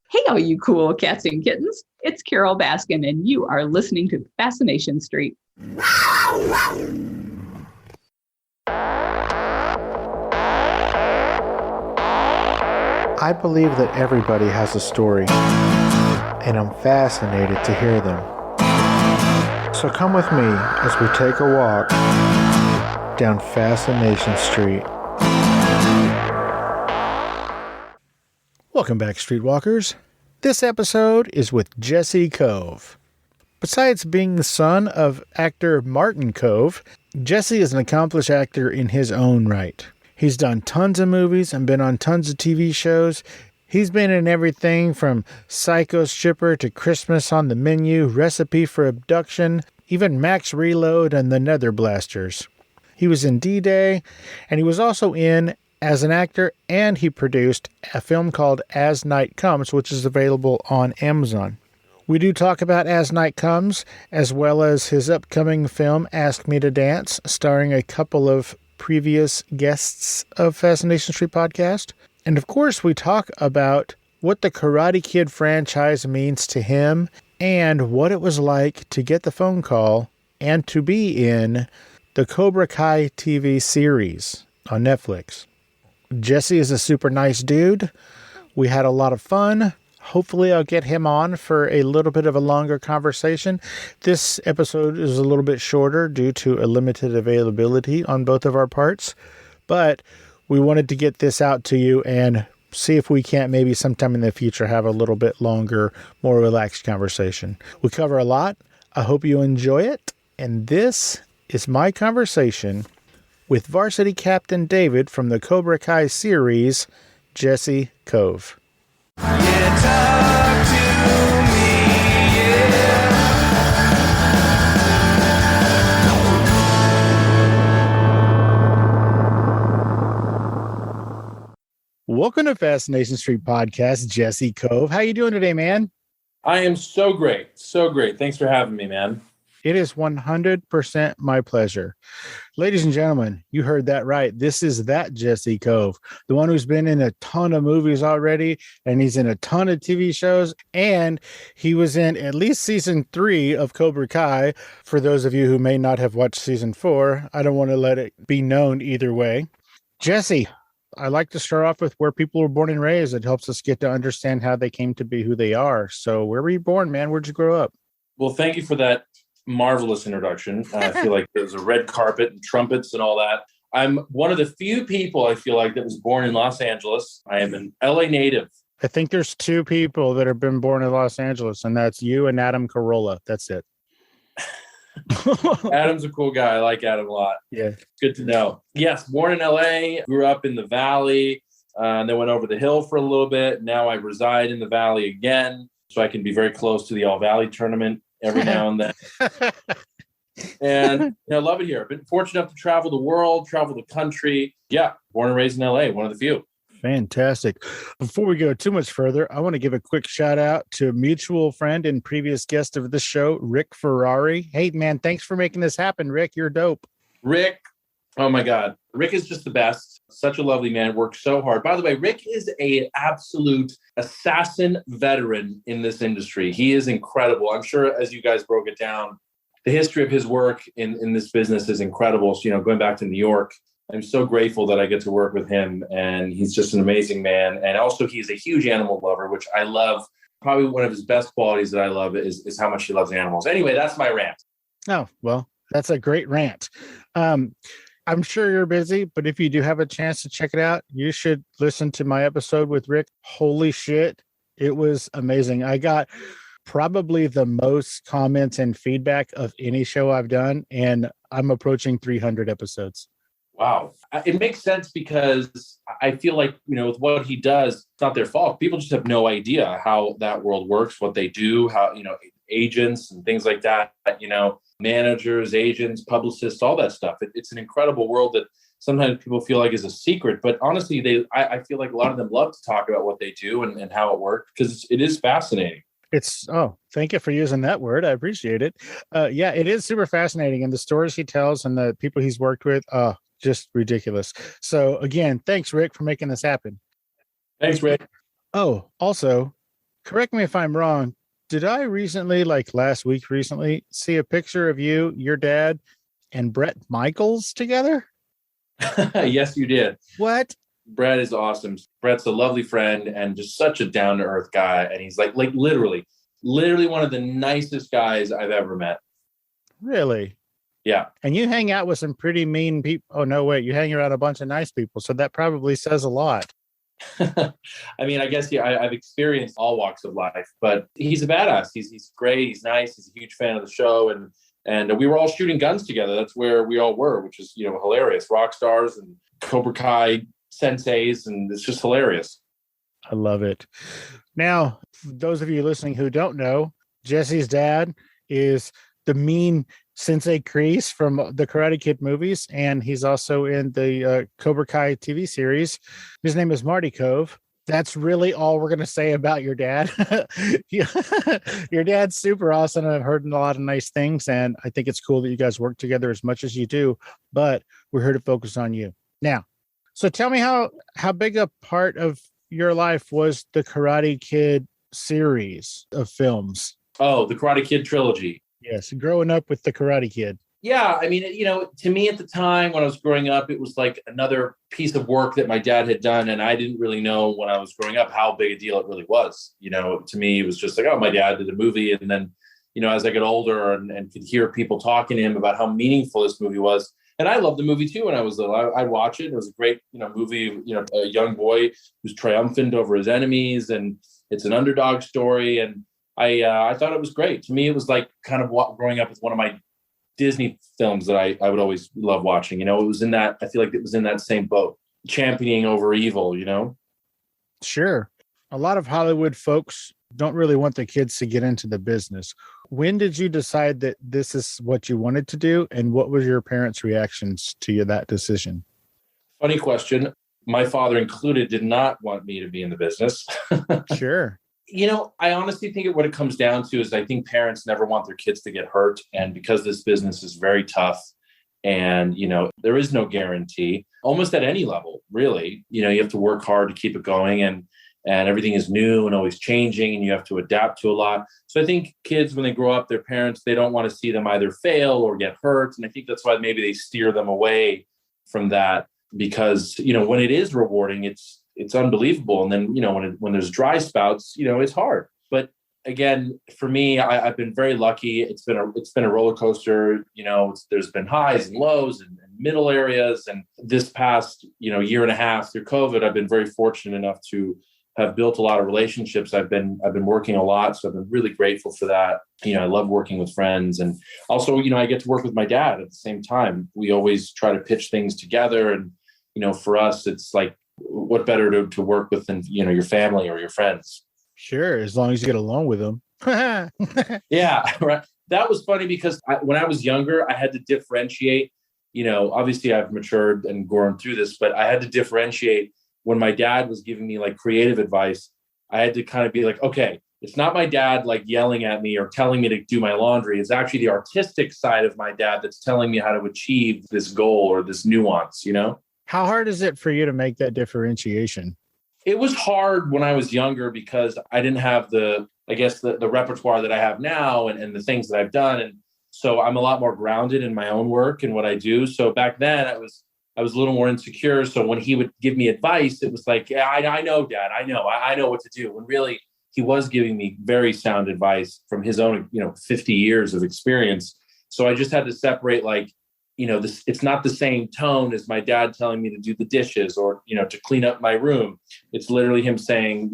Hey, all you cool cats and kittens. It's Carol Baskin, and you are listening to Fascination Street. I believe that everybody has a story, and I'm fascinated to hear them. So come with me as we take a walk down Fascination Street. Welcome back, Streetwalkers. This episode is with Jesse Kove. Besides being the son of actor Martin Cove, Jesse is an accomplished actor in his own right. He's done tons of movies and been on tons of TV shows. He's been in everything from Psycho Stripper to Christmas on the Menu, Recipe for Abduction, even Max Reload and the Nether Blasters. He was in D-Day, and he was also in as an actor, and he produced a film called As Night Comes, which is available on Amazon. We do talk about As Night Comes, as well as his upcoming film Ask Me to Dance, starring a couple of previous guests of Fascination Street podcast. And of course, we talk about what the Karate Kid franchise means to him and what it was like to get the phone call and to be in the Cobra Kai TV series on Netflix. Jesse is a super nice dude. We had a lot of fun. Hopefully I'll get him on for a little bit of a longer conversation. This episode is a little bit shorter due to a limited availability on both of our parts, but we wanted to get this out to you and see if we can't maybe sometime in the future have a little bit longer, more relaxed conversation. We cover a lot. I hope you enjoy it. And this is my conversation with Varsity Captain David from the Cobra Kai series, Jesse Kove. Yeah, talk to me, yeah. Welcome to Fascination Street Podcast, Jesse Kove. How you doing today, man? I am so great. So great. Thanks for having me, man. It is 100% my pleasure. Ladies and gentlemen, you heard that right. This is that Jesse Kove, the one who's been in a ton of movies already, and he's in a ton of TV shows, and he was in at least season 3 of Cobra Kai. For those of you who may not have watched season 4, I don't want to let it be known either way. Jesse, I like to start off with where people were born and raised. It helps us get to understand how they came to be who they are. So where were you born, man? Where'd you grow up? Well, thank you for that marvelous introduction. I feel like there's a red carpet and trumpets and all that. I'm one of the few people I feel like that was born in Los Angeles. I am an LA native. I think there's 2 people that have been born in Los Angeles, and that's you and Adam Carolla. That's it. Adam's a cool guy. I like Adam a lot. Yeah. Good to know. Yes, born in LA, grew up in the Valley, and then went over the hill for a little bit. Now I reside in the Valley again, so I can be very close to the All Valley tournament every now and then. And I love it here. I've been fortunate enough to travel the world, travel the country. Yeah, born and raised in LA, one of the few. Fantastic. Before we go too much further, I want to give a quick shout out to a mutual friend and previous guest of the show, Rick Ferrari. Hey, man, thanks for making this happen, Rick. You're dope. Rick, oh my God. Rick is just the best. Such a lovely man. Works so hard. By the way, Rick is an absolute assassin veteran in this industry. He is incredible. I'm sure as you guys broke it down, the history of his work in this business is incredible. So, going back to New York, I'm so grateful that I get to work with him, and he's just an amazing man. And also he's a huge animal lover, which I love. Probably one of his best qualities that I love is how much he loves animals. Anyway, that's my rant. Oh, well, that's a great rant. I'm sure you're busy, but if you do have a chance to check it out, you should listen to my episode with Rick. Holy shit. It was amazing. I got probably the most comments and feedback of any show I've done, and I'm approaching 300 episodes. Wow. It makes sense because I feel like, with what he does, it's not their fault. People just have no idea how that world works, what they do, how, agents and things like that, managers, agents, publicists, all that stuff. It's an incredible world that sometimes people feel like is a secret, but honestly, I feel like a lot of them love to talk about what they do and how it works because it is fascinating. Thank you for using that word. I appreciate it. Yeah, it is super fascinating. And the stories he tells and the people he's worked with, just ridiculous. So again, thanks, Rick, for making this happen. Thanks, Rick. Oh, also, Correct me if I'm wrong. Did I recently, like last week, see a picture of you, your dad, and Brett Michaels together? Yes, you did. What? Brett is awesome. Brett's a lovely friend and just such a down to earth guy. And he's like literally one of the nicest guys I've ever met. Really? Yeah. And you hang out with some pretty mean people. Oh, no, wait. You hang around a bunch of nice people. So that probably says a lot. I mean, I guess I've experienced all walks of life, but he's a badass. He's great. He's nice. He's a huge fan of the show. And we were all shooting guns together. That's where we all were, which is, hilarious. Rock stars and Cobra Kai senseis. And it's just hilarious. I love it. Now, for those of you listening who don't know, Jesse's dad is the mean Sensei Kreese from the Karate Kid movies, and he's also in the Cobra Kai TV series. His name is Martin Cove. That's really all we're going to say about your dad. Your dad's super awesome, and I've heard a lot of nice things, and I think it's cool that you guys work together as much as you do, but we're here to focus on you. Now, so tell me how big a part of your life was the Karate Kid series of films? Oh, the Karate Kid Trilogy. Yes, growing up with the Karate Kid. Yeah, I mean, to me at the time when I was growing up, it was like another piece of work that my dad had done. And I didn't really know when I was growing up how big a deal it really was. To me, it was just like, oh, my dad did a movie. And then, as I got older and could hear people talking to him about how meaningful this movie was. And I loved the movie too when I was little. I'd watch it. It was a great, movie, a young boy who's triumphant over his enemies. And it's an underdog story. And I thought it was great. To me, it was like kind of growing up with one of my Disney films that I would always love watching. It was in that, I feel like it was in that same boat, championing over evil, Sure. A lot of Hollywood folks don't really want the kids to get into the business. When did you decide that this is what you wanted to do? And what was your parents' reactions to that decision? Funny question. My father included did not want me to be in the business. Sure. I honestly think what it comes down to is I think parents never want their kids to get hurt. And because this business is very tough and, there is no guarantee almost at any level, really, you have to work hard to keep it going and everything is new and always changing and you have to adapt to a lot. So I think kids, when they grow up, their parents, they don't want to see them either fail or get hurt. And I think that's why maybe they steer them away from that because, when it is rewarding, it's unbelievable. And then, when there's dry spouts, it's hard. But again, for me, I've been very lucky. It's been a roller coaster. There's been highs and lows and middle areas. And this past, year and a half through COVID, I've been very fortunate enough to have built a lot of relationships. I've been working a lot. So I've been really grateful for that. I love working with friends. And also, I get to work with my dad at the same time. We always try to pitch things together. And, for us, it's like, what better to work with than, your family or your friends? Sure. As long as you get along with them. Yeah. Right. That was funny because when I was younger, I had to differentiate, obviously I've matured and gone through this, but I had to differentiate when my dad was giving me like creative advice. I had to kind of be like, okay, it's not my dad like yelling at me or telling me to do my laundry. It's actually the artistic side of my dad that's telling me how to achieve this goal or this nuance, How hard is it for you to make that differentiation? It was hard when I was younger because I didn't have the repertoire that I have now and the things that I've done. And so I'm a lot more grounded in my own work and what I do. So back then I was a little more insecure. So when he would give me advice, it was like, yeah, I know, Dad, I know what to do. When really he was giving me very sound advice from his own, 50 years of experience. So I just had to separate it's not the same tone as my dad telling me to do the dishes or, to clean up my room. It's literally him saying,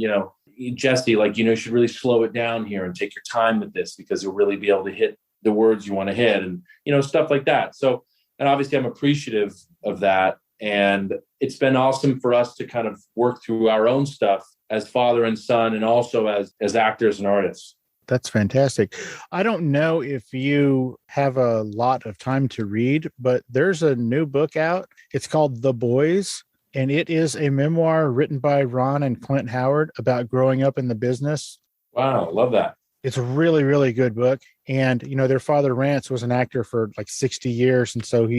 Jesse, you should really slow it down here and take your time with this because you'll really be able to hit the words you want to hit and, stuff like that. So, and obviously I'm appreciative of that. And it's been awesome for us to kind of work through our own stuff as father and son and also as actors and artists. That's fantastic. I don't know if you have a lot of time to read, but there's a new book out. It's called The Boys, and it is a memoir written by Ron and Clint Howard about growing up in the business. Wow, love that. It's a really, really good book. And, their father, Rance, was an actor for like 60 years. And so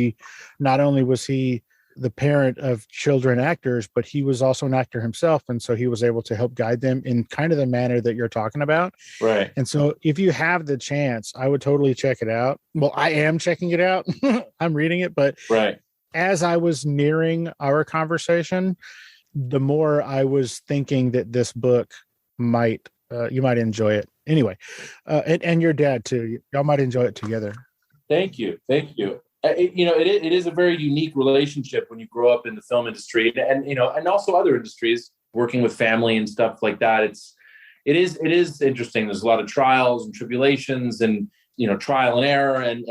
not only was he the parent of children actors, but he was also an actor himself. And so he was able to help guide them in kind of the manner that you're talking about. Right. And so if you have the chance, I would totally check it out. Well, I am checking it out. I'm reading it, but Right. as I was nearing our conversation, the more I was thinking that this book might, you might enjoy it anyway. And your dad too. Y'all might enjoy it together. Thank you. Thank you. It is a very unique relationship when you grow up in the film industry and also other industries, working with family and stuff like that. It is interesting. There's a lot of trials and tribulations and, trial and error. And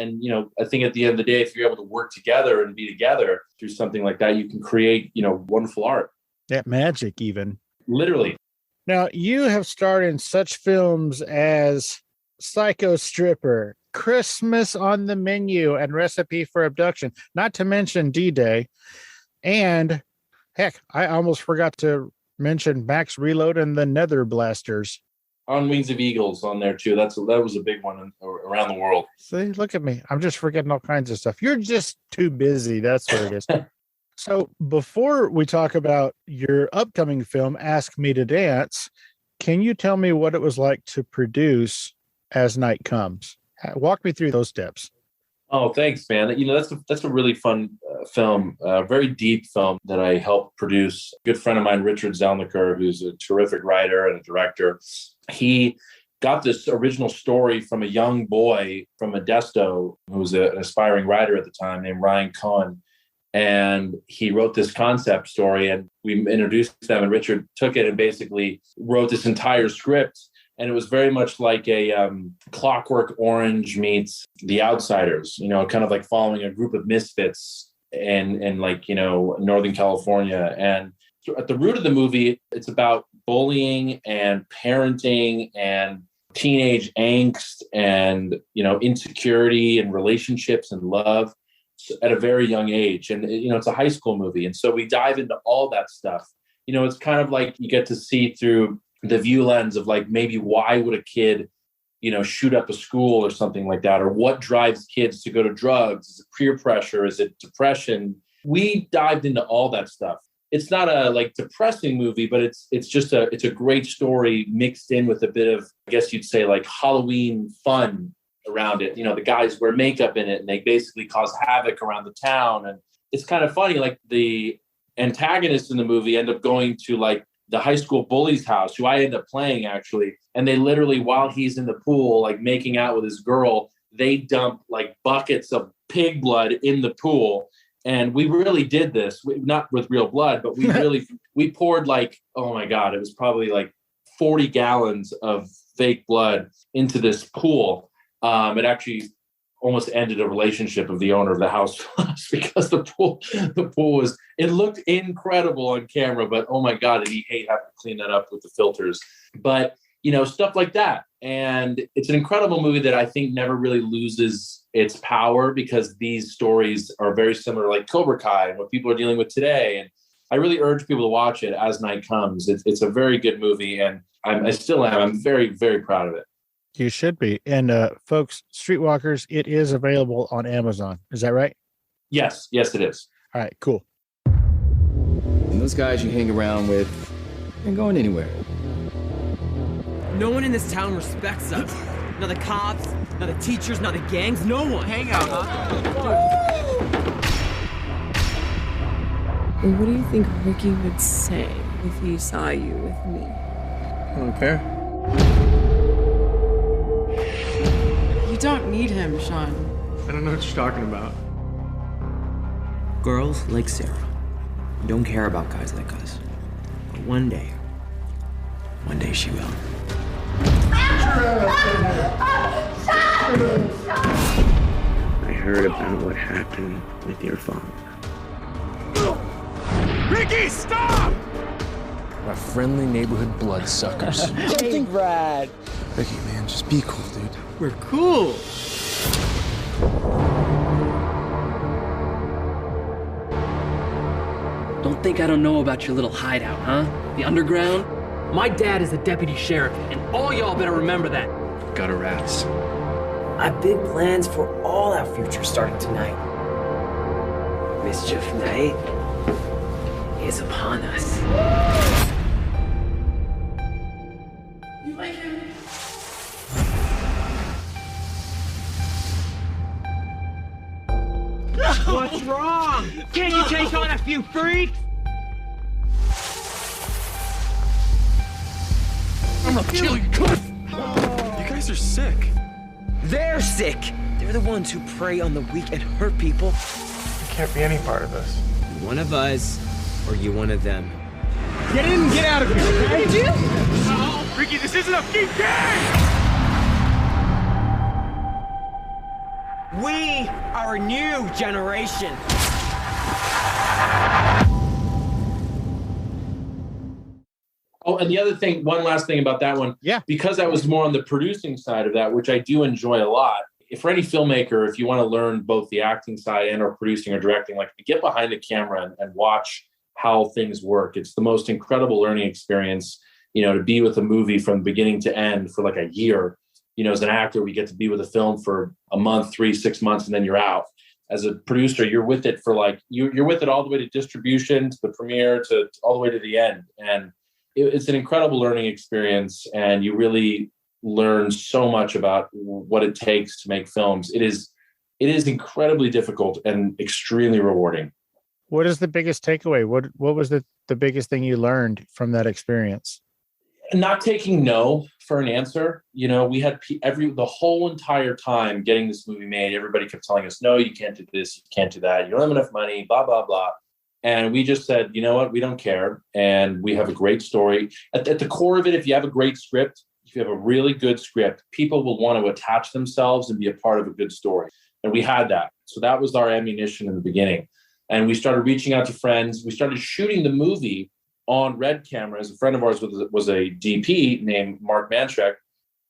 I think at the end of the day, if you're able to work together and be together through something like that, you can create, wonderful art. That magic even. Literally. Now, you have starred in such films as Psycho Stripper, Christmas on the Menu, and Recipe for Abduction, not to mention D-Day. And heck, I almost forgot to mention Max Reload and the Nether Blasters. On Wings of Eagles on there too. That was a big one around the world. See, look at me. I'm just forgetting all kinds of stuff. You're just too busy. That's what it is. So before we talk about your upcoming film, Ask Me to Dance, can you tell me what it was like to produce As Night Comes? Walk me through those steps. Oh, thanks, man. That's a really fun film, very deep film that I helped produce. A good friend of mine, Richard Zelniker, who's a terrific writer and a director. He got this original story from a young boy from Modesto, who was an aspiring writer at the time, named Ryan Cohen. And he wrote this concept story, and we introduced them, and Richard took it and basically wrote this entire script. And it was very much like a Clockwork Orange meets The Outsiders, kind of like following a group of misfits in Northern California. And at the root of the movie, it's about bullying and parenting and teenage angst and, insecurity and relationships and love at a very young age. And, it's a high school movie. And so we dive into all that stuff. It's kind of like you get to see through the view lens of like, maybe why would a kid, shoot up a school or something like that? Or what drives kids to go to drugs? Is it peer pressure? Is it depression? We dived into all that stuff. It's not a depressing movie, but it's a great story mixed in with a bit of, I guess you'd say, like Halloween fun around it. The guys wear makeup in it and they basically cause havoc around the town. And it's kind of funny, like the antagonists in the movie end up going to like the high school bully's house, who I end up playing actually. And they literally, while he's in the pool, like making out with his girl, they dump like buckets of pig blood in the pool. And we really did this, not with real blood, but we poured like, oh my God, it was probably like 40 gallons of fake blood into this pool. It actually almost ended a relationship of the owner of the house because the pool was, it looked incredible on camera, but oh my God, did he hate having to clean that up with the filters. But, stuff like that. And it's an incredible movie that I think never really loses its power, because these stories are very similar, like Cobra Kai and what people are dealing with today. And I really urge people to watch it As Night Comes. It's a very good movie, and I still am. I'm very, very proud of it. You should be. And folks, Streetwalkers, it is available on Amazon. Is that right? Yes, it is. All right, cool. And those guys you hang around with ain't going anywhere. No one in this town respects us. Not the cops, not the teachers, not the gangs, no one. Hang out, huh? What do you think Ricky would say if he saw you with me? I don't care. You don't need him, Sean. I don't know what you're talking about. Girls like Sarah don't care about guys like us. But one day she will. I heard about what happened with your father. Ricky, stop! My friendly neighborhood bloodsuckers. Hey, Brad. Ricky, man, just be cool, dude. We're cool. Don't think I don't know about your little hideout, huh? The underground? My dad is a deputy sheriff, and all y'all better remember that. Gutter rats. I have big plans for all our future starting tonight. Mischief night is upon us. You like him? What's wrong? Can't you take on a few freaks? I'm gonna kill you. You guys are sick. They're sick. They're the ones who prey on the weak and hurt people. You can't be any part of this. You one of us, or you one of them. Get in and get out of here, okay? No, Ricky, this isn't a game! We are a new generation. Oh, and the other thing, one last thing about that one. Yeah. Because I was more on the producing side of that, which I do enjoy a lot. If for any filmmaker, if you want to learn both the acting side and or producing or directing, like get behind the camera and watch how things work. It's the most incredible learning experience, to be with a movie from beginning to end for like a year. As an actor, we get to be with a film for a month, 3-6 months, and then you're out. As a producer, you're with it for you're with it all the way to distribution, to the premiere, to all the way to the end. And it's an incredible learning experience, and you really learn so much about what it takes to make films. It is incredibly difficult and extremely rewarding. What is the biggest takeaway? What was the biggest thing you learned from that experience? Not taking no for an answer. We had the whole entire time getting this movie made, everybody kept telling us, no, you can't do this, you can't do that, you don't have enough money, blah, blah, blah. And we just said, you know what, we don't care. And we have a great story. At the core of it, if you have a great script, if you have a really good script, people will want to attach themselves and be a part of a good story. And we had that. So that was our ammunition in the beginning. And we started reaching out to friends. We started shooting the movie on Red cameras. A friend of ours was a DP named Mark Mantrek.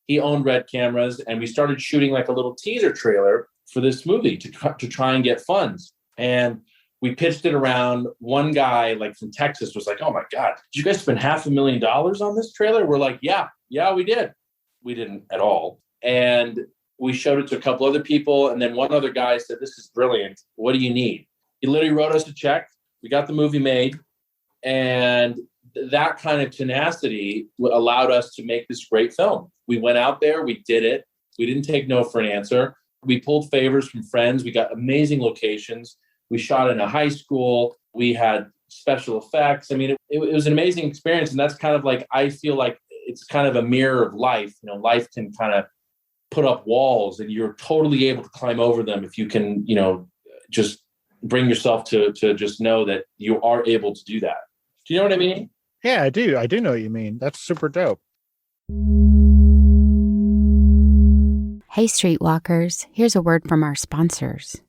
He owned Red cameras. And we started shooting like a little teaser trailer for this movie to try and get funds. And we pitched it around. One guy from Texas was like, oh my God, did you guys spend $500,000 on this trailer? We're like, yeah, we did. We didn't at all. And we showed it to a couple other people. And then one other guy said, this is brilliant. What do you need? He literally wrote us a check. We got the movie made. And that kind of tenacity allowed us to make this great film. We went out there, we did it. We didn't take no for an answer. We pulled favors from friends. We got amazing locations. We shot in a high school. We had special effects. I mean, it was an amazing experience. And that's kind of I feel like it's kind of a mirror of life. Life can kind of put up walls and you're totally able to climb over them if you can, just bring yourself to just know that you are able to do that. Do you know what I mean? Yeah, I do. I do know what you mean. That's super dope. Hey, Streetwalkers. Here's a word from our sponsors.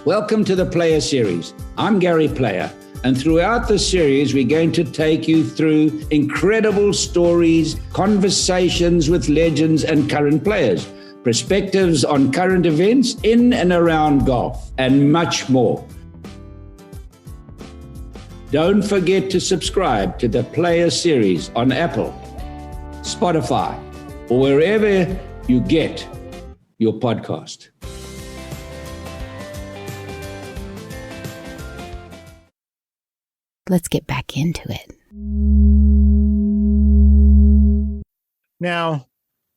Welcome to the Player Series. I'm Gary Player, and throughout the series, we're going to take you through incredible stories, conversations with legends and current players, perspectives on current events in and around golf, and much more. Don't forget to subscribe to the Player Series on Apple, Spotify, or wherever you get your podcast. Let's get back into it. Now,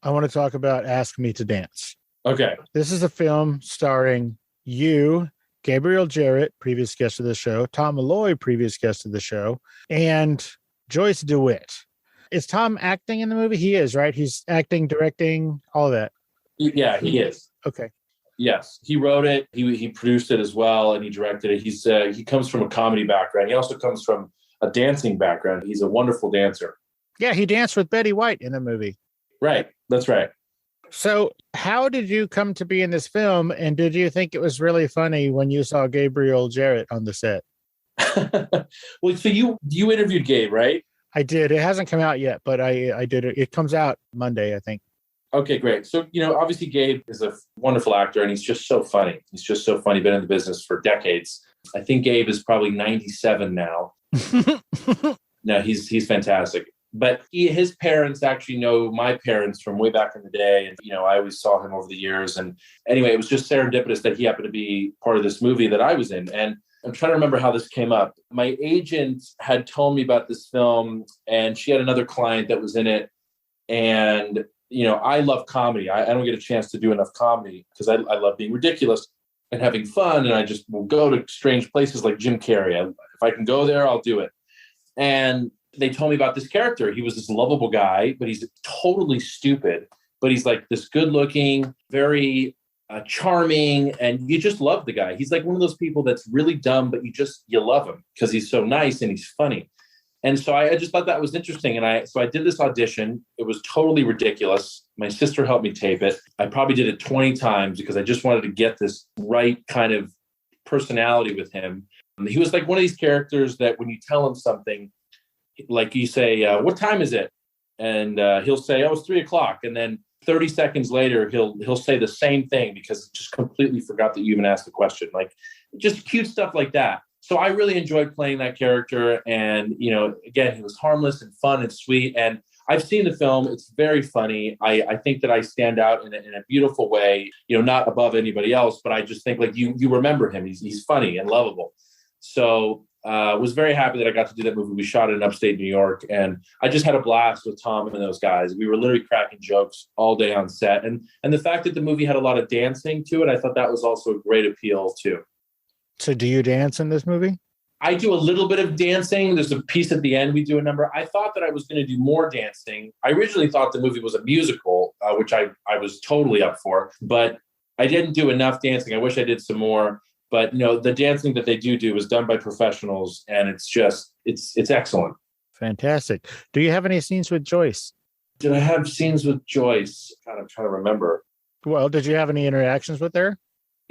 I want to talk about Ask Me to Dance. Okay. This is a film starring you, Gabriel Jarrett, previous guest of the show, Tom Malloy, previous guest of the show, and Joyce DeWitt. Is Tom acting in the movie? He is, right? He's acting, directing, all of that. Yeah, he is. Okay. Yes, he wrote it. He produced it as well, and he directed it. He comes from a comedy background. He also comes from a dancing background. He's a wonderful dancer. Yeah, he danced with Betty White in the movie. Right. That's right. So how did you come to be in this film? And did you think it was really funny when you saw Gabriel Jarrett on the set? Well, so you interviewed Gabe, right? I did. It hasn't come out yet, but I did it. It comes out Monday, I think. Okay, great. So, obviously Gabe is a wonderful actor and he's just so funny. He's just so funny. Been in the business for decades. I think Gabe is probably 97 now. No, he's fantastic. But his parents actually know my parents from way back in the day. And, I always saw him over the years. And anyway, it was just serendipitous that he happened to be part of this movie that I was in. And I'm trying to remember how this came up. My agent had told me about this film, and she had another client that was in it. And, I love comedy. I don't get a chance to do enough comedy because I love being ridiculous and having fun. And I just will go to strange places like Jim Carrey. If I can go there, I'll do it. And they told me about this character. He was this lovable guy, but he's totally stupid. But he's like this good looking, very charming, and you just love the guy. He's like one of those people that's really dumb, but you love him because he's so nice and he's funny. And so I just thought that was interesting. And so I did this audition. It was totally ridiculous. My sister helped me tape it. I probably did it 20 times because I just wanted to get this right kind of personality with him. He was like one of these characters that when you tell him something, like you say, what time is it? And he'll say, oh, it's 3:00. And then 30 seconds later, he'll say the same thing because he just completely forgot that you even asked the question. Like just cute stuff like that. So I really enjoyed playing that character. And, again, he was harmless and fun and sweet. And I've seen the film. It's very funny. I think that I stand out in a beautiful way, not above anybody else, but I just think like you remember him. He's funny and lovable. So was very happy that I got to do that movie. We shot it in upstate New York, and I just had a blast with Tom and those guys. We were literally cracking jokes all day on set. And the fact that the movie had a lot of dancing to it, I thought that was also a great appeal too. So do you dance in this movie? I do a little bit of dancing. There's a piece at the end. We do a number. I thought that I was going to do more dancing. I originally thought the movie was a musical, which I was totally up for, but I didn't do enough dancing. I wish I did some more. But, the dancing that they do was done by professionals, and it's excellent. Fantastic. Do you have any scenes with Joyce? Did I have scenes with Joyce? God, I'm trying to remember. Well, did you have any interactions with her?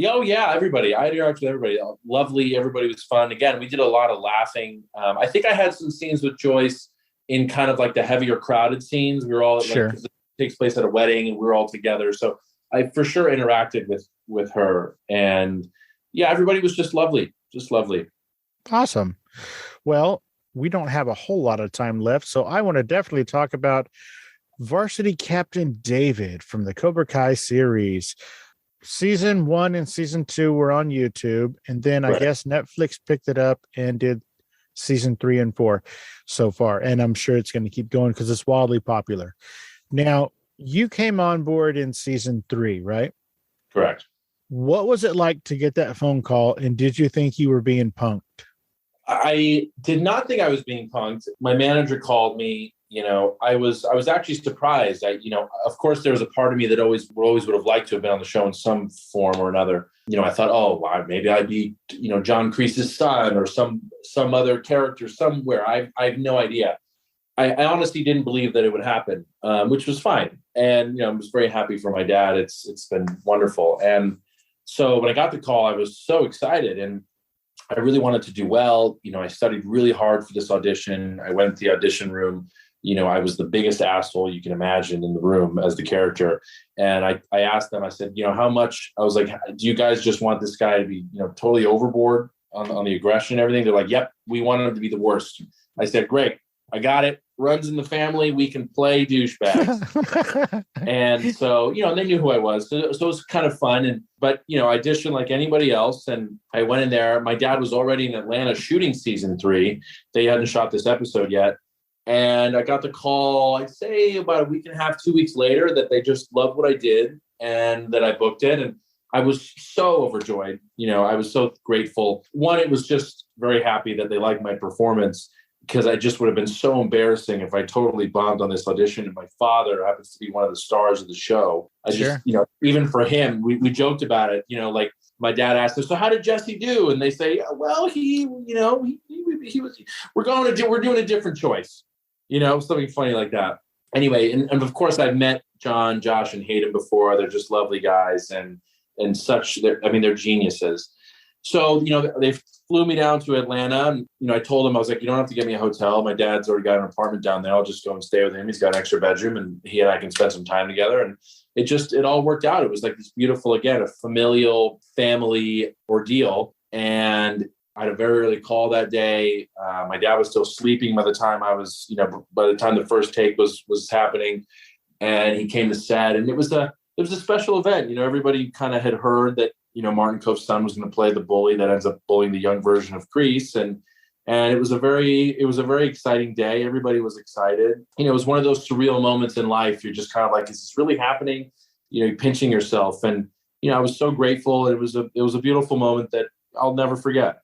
Oh, yeah, everybody. I interacted with everybody. Lovely. Everybody was fun. Again, we did a lot of laughing. I think I had some scenes with Joyce in kind of like the heavier crowded scenes. We were all, sure. It takes place at a wedding, and we were all together. So I for sure interacted with her. And yeah, everybody was just lovely. Just lovely. Awesome. Well, we don't have a whole lot of time left, so I want to definitely talk about Varsity Captain David from the Cobra Kai series. Season 1 and season 2 were on YouTube, and then I guess Netflix picked it up and did season 3 and 4 so far. And I'm sure it's going to keep going because it's wildly popular. Now, you came on board in season 3, right? Correct. What was it like to get that phone call, and did you think you were being punked? I did not think I was being punked. My manager called me. I was actually surprised. Of course, there was a part of me that always would have liked to have been on the show in some form or another. I thought, oh, wow, maybe I'd be, John Kreese's son or some other character somewhere. I have no idea. I honestly didn't believe that it would happen, which was fine. And, I was very happy for my dad. It's been wonderful. And so when I got the call, I was so excited, and I really wanted to do well. I studied really hard for this audition. I went to the audition room. I was the biggest asshole you can imagine in the room as the character. And I asked them, I said, how much? I was like, do you guys just want this guy to be, totally overboard on the aggression and everything? They're like, yep, we want him to be the worst. I said, great, I got it. Runs in the family. We can play douchebags. And so, and they knew who I was. So it was kind of fun. But I auditioned like anybody else. And I went in there. My dad was already in Atlanta shooting season 3. They hadn't shot this episode yet. And I got the call, I'd say about a week and a half, 2 weeks later, that they just loved what I did and that I booked it. And I was so overjoyed. I was so grateful. One, it was just very happy that they liked my performance, because I just would have been so embarrassing if I totally bombed on this audition. And my father happens to be one of the stars of the show. Even for him, we joked about it, like my dad asked us, so how did Jesse do? And they say, well, he was, we're doing a different choice. Something funny like that. Anyway, and of course I've met John, Josh, and Hayden before. They're just lovely guys and such. They're geniuses. So, they flew me down to Atlanta, and, I told them, I was like, you don't have to get me a hotel. My dad's already got an apartment down there. I'll just go and stay with him. He's got an extra bedroom, and he and I can spend some time together. And it all worked out. It was like this beautiful, again, a familial family ordeal. And I had a very early call that day. My dad was still sleeping by the time by the time the first take was happening, and he came to set, and it was a special event. Everybody kind of had heard that, Martin Cove's son was going to play the bully that ends up bullying the young version of Kreese. And it was a very exciting day. Everybody was excited. It was one of those surreal moments in life. You're just kind of like, is this really happening? You're pinching yourself. And, I was so grateful. It was a beautiful moment that I'll never forget.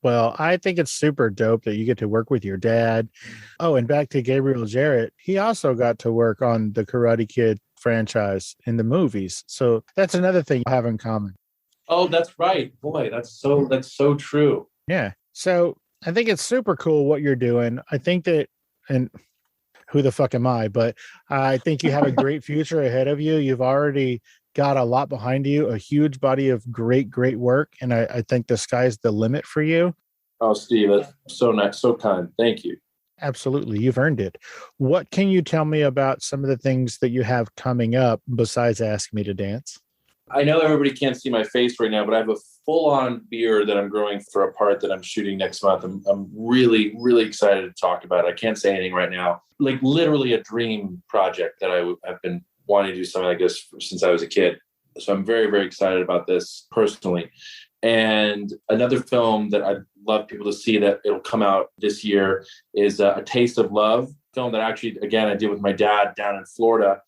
Well, I think it's super dope that you get to work with your dad. Oh, and back to Gabriel Jarrett, he also got to work on the Karate Kid franchise in the movies. So that's another thing you have in common. Oh, that's right. Boy, that's so true. Yeah. So I think it's super cool what you're doing. I think that, and who the fuck am I? But I think you have a great future ahead of you. You've already got a lot behind you, a huge body of great work. And I think the sky's the limit for you. Oh, Steve, that's so nice, so kind. Thank you. Absolutely. You've earned it. What can you tell me about some of the things that you have coming up besides Ask Me to Dance? I know everybody can't see my face right now, but I have a full-on beard that I'm growing for a part that I'm shooting next month. I'm really, really excited to talk about it. I can't say anything right now. Like literally a dream project that I've been wanting to do something like this since I was a kid. So I'm very, very excited about this personally. And another film that I'd love people to see that it'll come out this year is A Taste of Love, film that actually, again, I did with my dad down in Florida.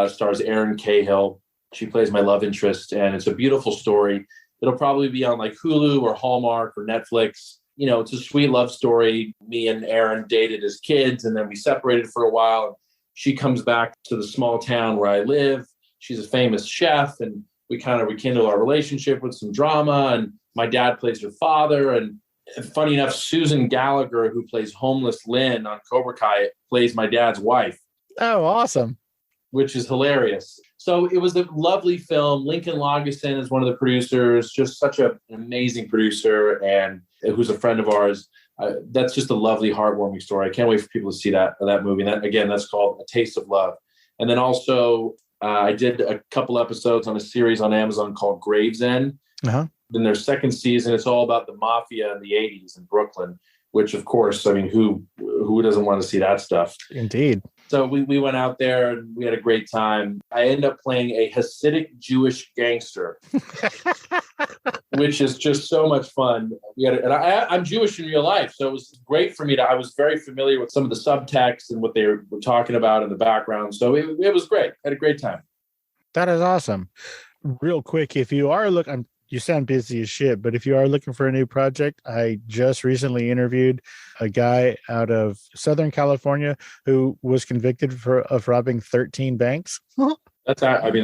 Stars Erin Cahill. She plays my love interest, and it's a beautiful story. It'll probably be on like Hulu or Hallmark or Netflix. It's a sweet love story. Me and Erin dated as kids, and then we separated for a while. She comes back to the small town where I live. She's a famous chef, and we kind of rekindle our relationship with some drama. And my dad plays her father. And funny enough, Susan Gallagher, who plays homeless Lynn on Cobra Kai, plays my dad's wife. Oh, awesome. Which is hilarious. So it was a lovely film. Lincoln Lagerson is one of the producers, just such an amazing producer, and who's a friend of ours. That's just a lovely, heartwarming story. I can't wait for people to see that movie. And that's called A Taste of Love. And then also, I did a couple episodes on a series on Amazon called Gravesend. Uh-huh. Then their second season, it's all about the mafia in the 80s in Brooklyn, which, of course, I mean, who doesn't want to see that stuff? Indeed. So we went out there and we had a great time. I ended up playing a Hasidic Jewish gangster, which is just so much fun. I'm Jewish in real life, so it was great for me. I was very familiar with some of the subtext and what they were talking about in the background. So it was great. I had a great time. That is awesome. Real quick, if you are looking, you sound busy as shit, but if you are looking for a new project, I just recently interviewed a guy out of Southern California who was convicted of robbing 13 banks. That's wow. I mean,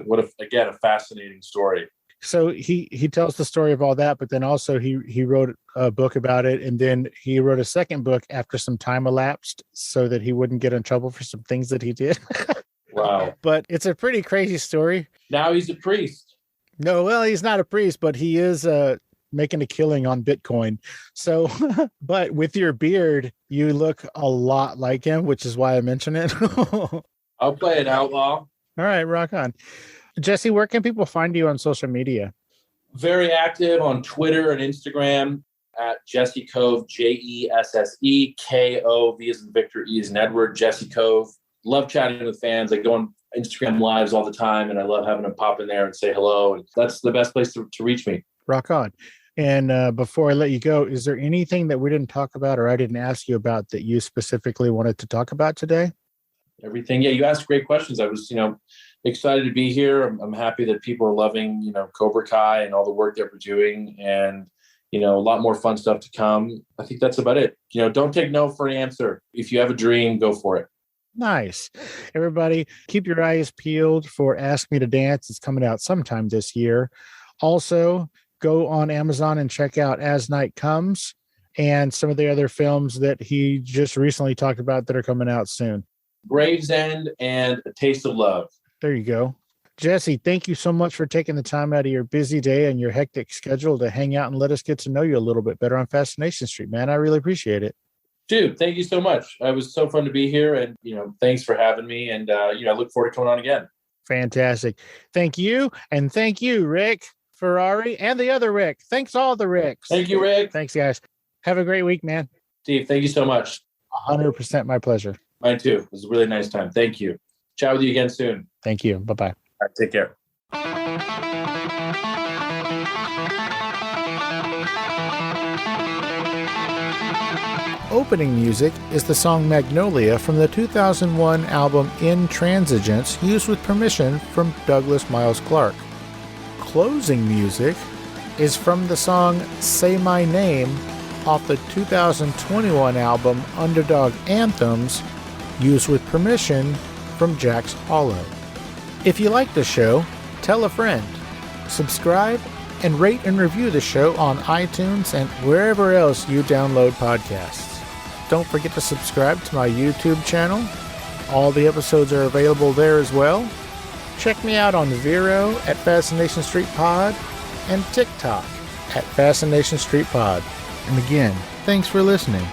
what a fascinating story. So he tells the story of all that, but then also he wrote a book about it, and then he wrote a second book after some time elapsed so that he wouldn't get in trouble for some things that he did. Wow. But it's a pretty crazy story. Now he's a priest. No, well, he's not a priest, but he is making a killing on Bitcoin. So, but with your beard, you look a lot like him, which is why I mention it. I'll play an outlaw. All right, rock on. Jesse, where can people find you on social media? Very active on Twitter and Instagram at Jesse Kove, Jesse Kove, V as in Victor, E as in Edward, Jesse Kove. Love chatting with fans. I go on Instagram lives all the time, and I love having them pop in there and say hello. And that's the best place to reach me. Rock on. And before I let you go, is there anything that we didn't talk about or I didn't ask you about that you specifically wanted to talk about today? Everything. Yeah, you asked great questions. I was, excited to be here. I'm happy that people are loving, Cobra Kai and all the work that we're doing, and, a lot more fun stuff to come. I think that's about it. Don't take no for an answer. If you have a dream, go for it. Nice. Everybody, keep your eyes peeled for Ask Me to Dance. It's coming out sometime this year. Also, go on Amazon and check out As Night Comes and some of the other films that he just recently talked about that are coming out soon. Gravesend and A Taste of Love. There you go. Jesse, thank you so much for taking the time out of your busy day and your hectic schedule to hang out and let us get to know you a little bit better on Fascination Street, man. I really appreciate it. Dude, thank you so much. It was so fun to be here, and thanks for having me. And I look forward to coming on again. Fantastic. Thank you, and thank you, Rick. Ferrari, and the other Rick. Thanks, all the Ricks. Thank you, Rick. Thanks, guys. Have a great week, man. Steve, thank you so much. 100% my pleasure. Mine too. It was a really nice time. Thank you. Chat with you again soon. Thank you. Bye-bye. All right, take care. Opening music is the song Magnolia from the 2001 album Intransigence, used with permission from Douglas Miles Clark. Closing music is from the song Say My Name off the 2021 album Underdog Anthems, used with permission from Jack's Hollow. If you like the show, tell a friend. Subscribe and rate and review the show on iTunes and wherever else you download podcasts. Don't forget to subscribe to my YouTube channel. All the episodes are available there as well. Check me out on Vero at Fascination Street Pod and TikTok at Fascination Street Pod. And again, thanks for listening.